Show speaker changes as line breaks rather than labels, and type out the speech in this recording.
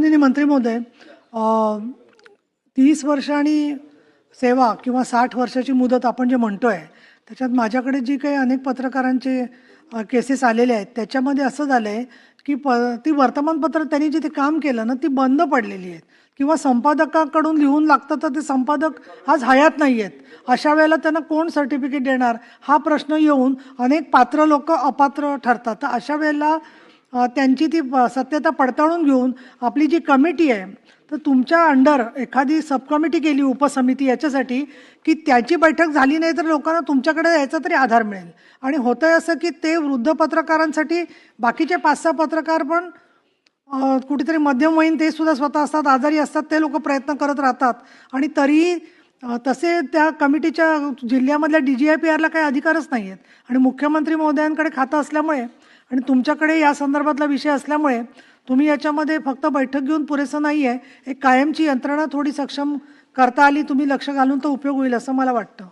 माननीय मंत्री महोदय, 30 वर्ष आणि सेवा किंवा 60 वर्षाची मुदत आपण जे म्हणतोय, त्याच्यात माझ्याकडे जी काही अनेक पत्रकारांचे केसेस आलेले आहेत, त्याच्यामध्ये असं झालं आहे की ती वर्तमानपत्र त्यांनी जिथे काम केलं ना, ती बंद पडलेली आहेत किंवा संपादकाकडून लिहून लागतं तर ते संपादक आज हयात नाही आहेत. अशा वेळेला त्यांना कोण सर्टिफिकेट देणार हा प्रश्न येऊन अनेक पात्र लोक अपात्र ठरतात. तर अशा वेळेला त्यांची ती सत्यता पडताळून घेऊन आपली जी कमिटी आहे, तर तुमच्या अंडर एखादी सब कमिटी केली उपसमिती याच्यासाठी की त्याची बैठक झाली नाही तर लोकांना तुमच्याकडे यायचा तरी आधार मिळेल. आणि होतंय असं की ते वृद्ध पत्रकारांसाठी बाकीचे 5-6 पत्रकार पण कुठेतरी मध्यमवयीन ते सुद्धा स्वतः असतात, आजारी असतात, ते लोक प्रयत्न करत राहतात आणि तरीही तसे त्या कमिटीच्या जिल्ह्यामधल्या DGIPRला काही अधिकारच नाही आहेत. आणि मुख्यमंत्री महोदयांकडे खातं असल्यामुळे आणि तुमच्याकडे या संदर्भातला विषय असल्यामुळे तुम्ही याच्यामध्ये फक्त बैठक घेऊन पुरेसं नाही आहे, एक कायमची यंत्रणा थोडी सक्षम करता आली, तुम्ही लक्ष घालून तो उपयोग होईल असं मला वाटतं.